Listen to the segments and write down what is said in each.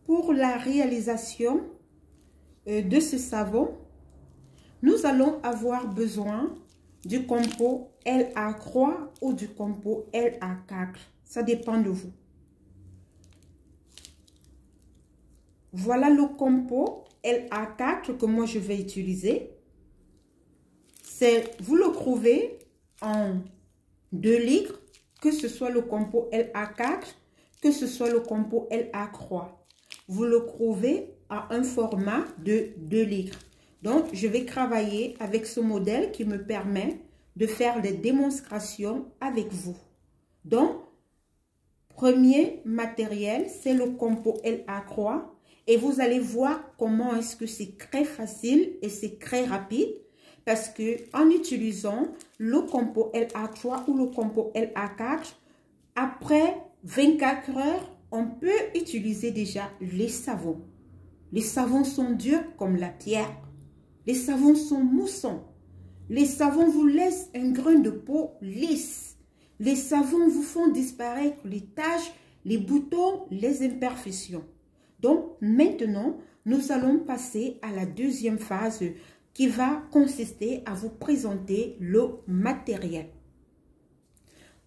pour la réalisation de ce savon, nous allons avoir besoin du compo LA3 ou du compo LA4. Ça dépend de vous. Voilà le compo LA4 que moi je vais utiliser. Vous le trouvez en 2 litres, que ce soit le compo LA4, que ce soit le compo LA3. Vous le trouvez à un format de 2 litres. Donc, je vais travailler avec ce modèle qui me permet de faire des démonstrations avec vous. Donc, premier matériel, c'est le compo LA3. Et vous allez voir comment est-ce que c'est très facile et c'est très rapide. Parce que en utilisant le compo LA3 ou le compo LA4, après 24 heures, on peut utiliser déjà les savons. Les savons sont durs comme la pierre. Les savons sont moussants. Les savons vous laissent un grain de peau lisse. Les savons vous font disparaître les taches, les boutons, les imperfections. Donc maintenant, nous allons passer à la deuxième phase qui va consister à vous présenter le matériel.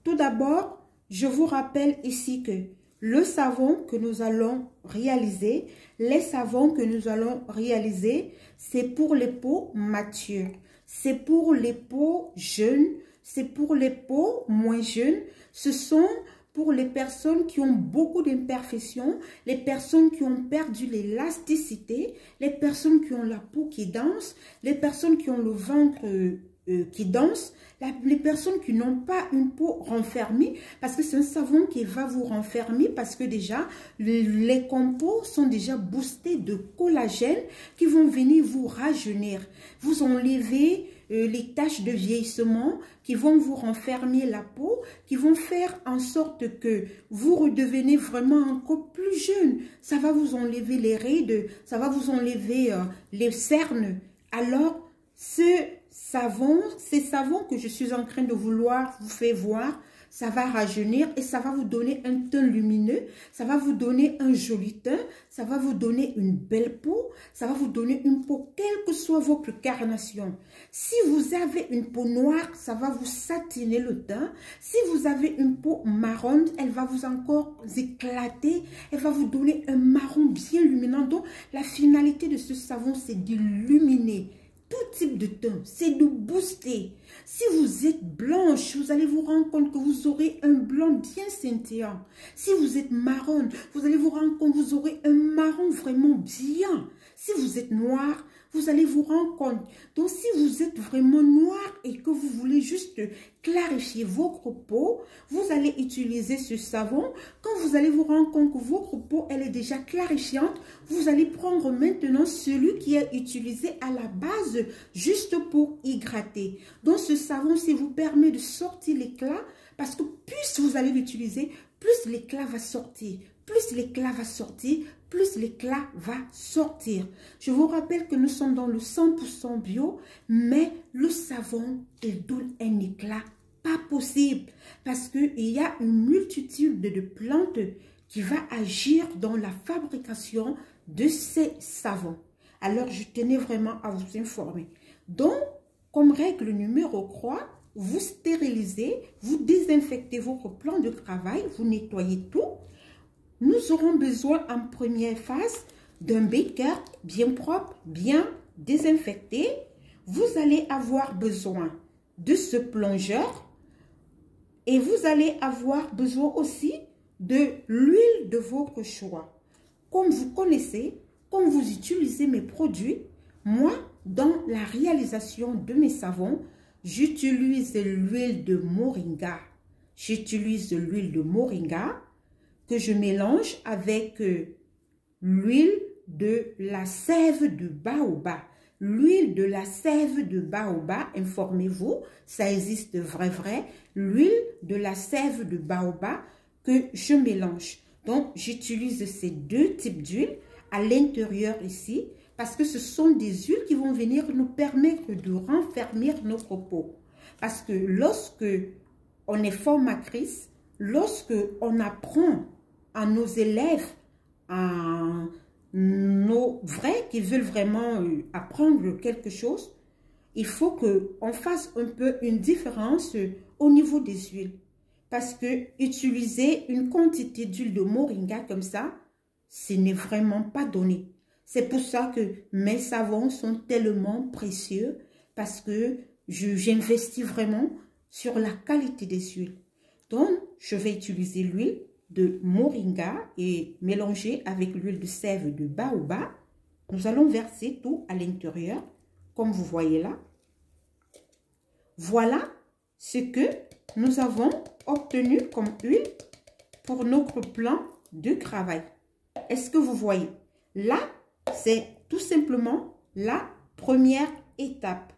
Tout d'abord, je vous rappelle ici que le savon que nous allons réaliser, les savons que nous allons réaliser, c'est pour les peaux matures, c'est pour les peaux jeunes, c'est pour les peaux moins jeunes, ce sont pour les personnes qui ont beaucoup d'imperfections, les personnes qui ont perdu l'élasticité, les personnes qui ont la peau qui danse, les personnes qui ont le ventre qui danse, les personnes qui n'ont pas une peau renfermée, parce que c'est un savon qui va vous renfermer, parce que déjà, les compos sont déjà boostés de collagène qui vont venir vous rajeunir, vous enlever les taches de vieillissement qui vont vous renfermer la peau, qui vont faire en sorte que vous redevenez vraiment encore plus jeune. Ça va vous enlever les rides, ça va vous enlever les cernes. Alors, ces savons que je suis en train de vouloir vous faire voir, ça va rajeunir et ça va vous donner un teint lumineux, ça va vous donner un joli teint, ça va vous donner une belle peau, ça va vous donner une peau quelle que soit votre carnation. Si vous avez une peau noire, ça va vous satiner le teint. Si vous avez une peau marron, elle va vous encore éclater, elle va vous donner un marron bien luminant. Donc, la finalité de ce savon, c'est d'illuminer tout type de teint, c'est de booster. Si vous êtes blanche, vous allez vous rendre compte que vous aurez un blanc bien scintillant. Si vous êtes marron, vous allez vous rendre compte que vous aurez un marron vraiment bien. Si vous êtes noir, vous allez vous rendre compte. Donc, si vous êtes vraiment noir et que vous voulez juste clarifier votre peau, vous allez utiliser ce savon. Quand vous allez vous rendre compte que votre peau, elle est déjà clarifiante, vous allez prendre maintenant celui qui est utilisé à la base juste pour hydrater. Donc, ce savon, ça vous permet de sortir l'éclat parce que plus vous allez l'utiliser, plus l'éclat va sortir. Plus l'éclat va sortir, plus l'éclat va sortir. Je vous rappelle que nous sommes dans le 100% bio, mais le savon, il donne un éclat pas possible parce qu'il y a une multitude de plantes qui va agir dans la fabrication de ces savons. Alors, je tenais vraiment à vous informer. Donc, comme règle numéro 3, vous stérilisez, vous désinfectez votre plan de travail, vous nettoyez tout. Nous aurons besoin en première phase d'un beaker bien propre, bien désinfecté. Vous allez avoir besoin de ce plongeur et vous allez avoir besoin aussi de l'huile de votre choix. Comme vous connaissez, comme vous utilisez mes produits, moi, dans la réalisation de mes savons, j'utilise l'huile de moringa. J'utilise l'huile de moringa que je mélange avec l'huile de la sève de baobab. L'huile de la sève de baobab, informez-vous, ça existe vrai. L'huile de la sève de baobab que je mélange. Donc, j'utilise ces deux types d'huile à l'intérieur ici parce que ce sont des huiles qui vont venir nous permettre de renfermer notre peau. Parce que lorsque on est formatrice, lorsque on apprend à nos élèves nouveaux vrais qui veulent vraiment apprendre quelque chose, il faut qu'on fasse un peu une différence au niveau des huiles. Parce que utiliser une quantité d'huile de moringa comme ça, ce n'est vraiment pas donné. C'est pour ça que mes savons sont tellement précieux parce que j'investis vraiment sur la qualité des huiles. Donc, je vais utiliser l'huile de moringa et mélanger avec l'huile de sève de baobab. Nous allons verser tout à l'intérieur, comme vous voyez là. Voilà ce que nous avons obtenu comme huile pour notre plan de travail. Est-ce que vous voyez? Là, c'est tout simplement la première étape.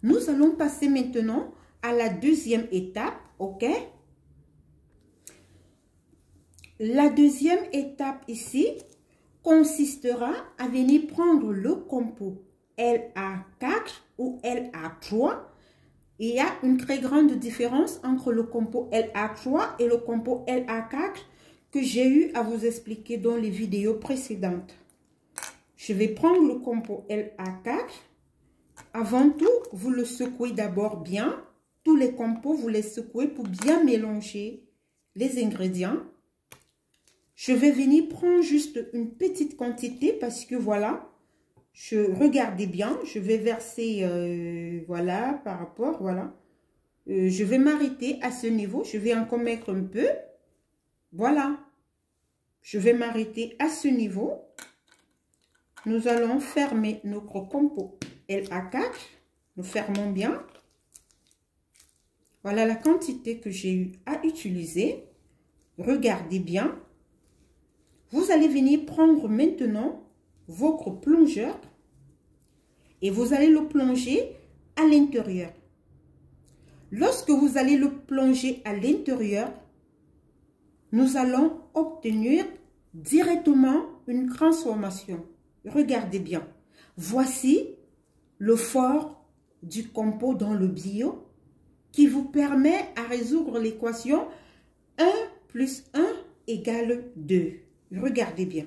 Nous allons passer maintenant à la deuxième étape, ok? La deuxième étape ici consistera à venir prendre le compo LA4 ou LA3. Il y a une très grande différence entre le compo LA3 et le compo LA4 que j'ai eu à vous expliquer dans les vidéos précédentes. Je vais prendre le compo LA4. Avant tout, vous le secouez d'abord bien. Tous les compos, vous les secouez pour bien mélanger les ingrédients. Je vais venir prendre juste une petite quantité parce que voilà, regardez bien, je vais verser, voilà, par rapport, voilà. Je vais m'arrêter à ce niveau, je vais encore mettre un peu. Voilà, je vais m'arrêter à ce niveau. Nous allons fermer notre compo LA4. Nous fermons bien. Voilà la quantité que j'ai eu à utiliser. Regardez bien. Vous allez venir prendre maintenant votre plongeur et vous allez le plonger à l'intérieur. Lorsque vous allez le plonger à l'intérieur, nous allons obtenir directement une transformation. Regardez bien. Voici le fort du compo dans le bio qui vous permet à résoudre l'équation 1 plus 1 égale 2. Regardez bien.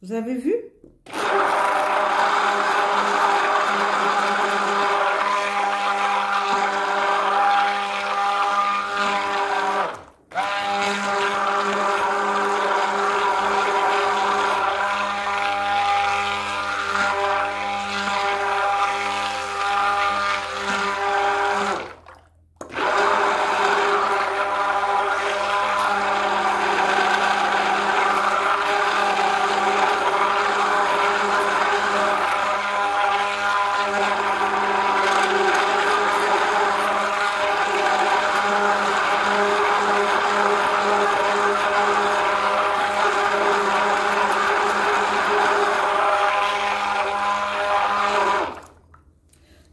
Vous avez vu?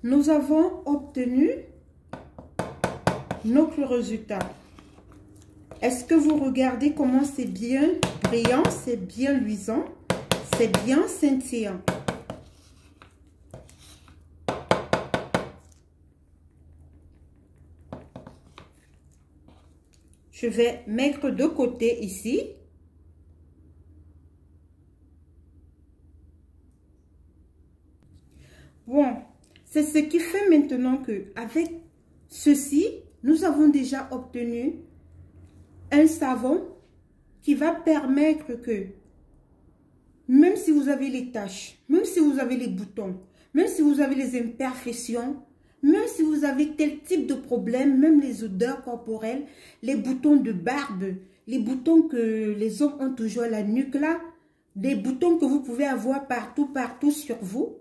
Nous avons obtenu notre résultat. Est-ce que vous regardez comment c'est bien brillant, c'est bien luisant, c'est bien scintillant? Je vais mettre de côté ici. Bon, c'est ce qui fait maintenant que avec ceci, nous avons déjà obtenu un savon qui va permettre que même si vous avez les taches, même si vous avez les boutons, même si vous avez les imperfections, même si vous avez tel type de problème, même les odeurs corporelles, les boutons de barbe, les boutons que les hommes ont toujours à la nuque là, des boutons que vous pouvez avoir partout sur vous.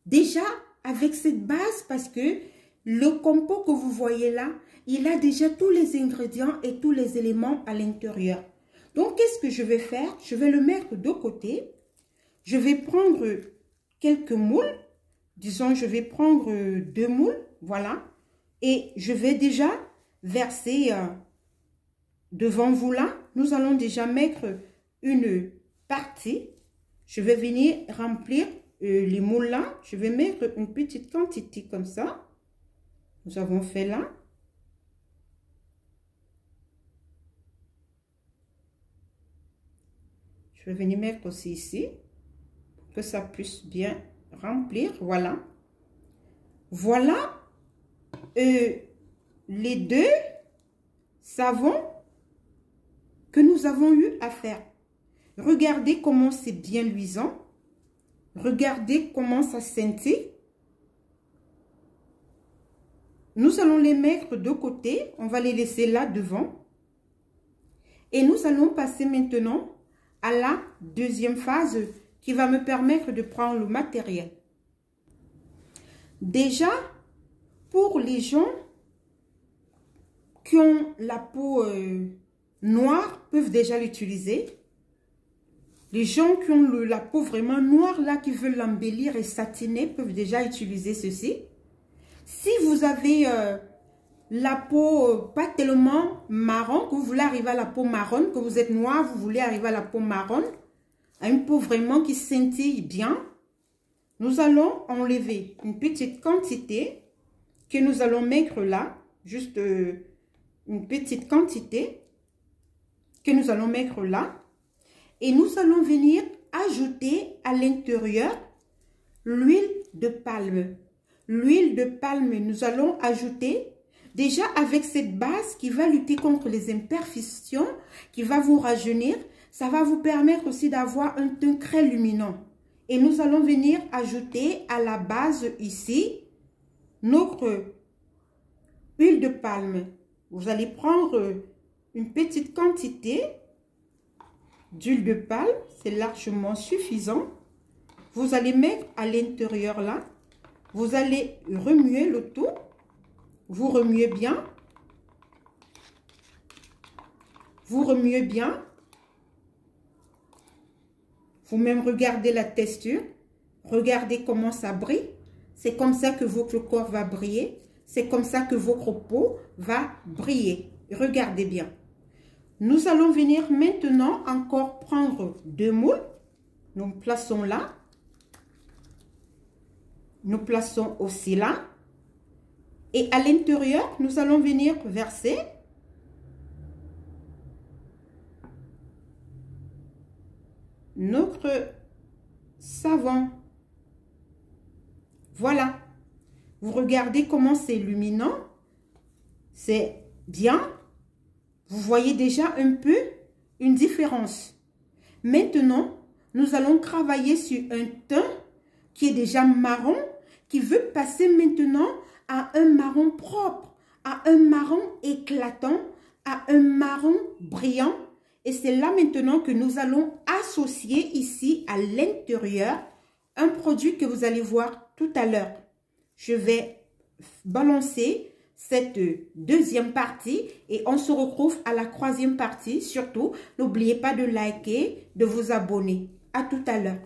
Déjà, avec cette base, parce que le compo que vous voyez là, il a déjà tous les ingrédients et tous les éléments à l'intérieur. Donc, qu'est-ce que je vais faire? Je vais le mettre de côté. Je vais prendre quelques moules. Disons, je vais prendre 2 moules. Voilà. Et je vais déjà verser devant vous là. Nous allons déjà mettre une partie. Je vais venir remplir les moules là. Je vais mettre une petite quantité comme ça. Nous avons fait là. Je vais venir mettre aussi ici pour que ça puisse bien remplir. Voilà. Voilà les 2 savons que nous avons eu à faire. Regardez comment c'est bien luisant. Regardez comment ça scintille. Nous allons les mettre de côté. On va les laisser là devant. Et nous allons passer maintenant à la deuxième phase qui va me permettre de prendre le matériel. Déjà, pour les gens qui ont la peau noire, peuvent déjà l'utiliser. Les gens qui ont la peau vraiment noire, là, qui veulent l'embellir et satiner, peuvent déjà utiliser ceci. Si vous avez la peau pas tellement marron, que vous voulez arriver à la peau marron, que vous êtes noir, vous voulez arriver à la peau marron, à une peau vraiment qui scintille bien, nous allons enlever une petite quantité que nous allons mettre là, juste une petite quantité que nous allons mettre là. Et nous allons venir ajouter à l'intérieur l'huile de palme. L'huile de palme, nous allons ajouter déjà avec cette base qui va lutter contre les imperfections, qui va vous rajeunir. Ça va vous permettre aussi d'avoir un teint très lumineux. Et nous allons venir ajouter à la base ici notre huile de palme. Vous allez prendre une petite quantité d'huile de palme, c'est largement suffisant. Vous allez mettre à l'intérieur là. Vous allez remuer le tout. Vous remuez bien. Vous remuez bien. Vous-même regardez la texture. Regardez comment ça brille. C'est comme ça que votre corps va briller. C'est comme ça que votre peau va briller. Regardez bien. Nous allons venir maintenant encore prendre 2 moules. Nous plaçons là. Nous plaçons aussi là. Et à l'intérieur, nous allons venir verser notre savon. Voilà. Vous regardez comment c'est lumineux. C'est bien. Vous voyez déjà un peu une différence. Maintenant, nous allons travailler sur un teint qui est déjà marron, qui veut passer maintenant à un marron propre, à un marron éclatant, à un marron brillant. Et c'est là maintenant que nous allons associer ici à l'intérieur un produit que vous allez voir tout à l'heure. Je vais balancer cette deuxième partie et on se retrouve à la troisième partie. Surtout, n'oubliez pas de liker, de vous abonner. À tout à l'heure.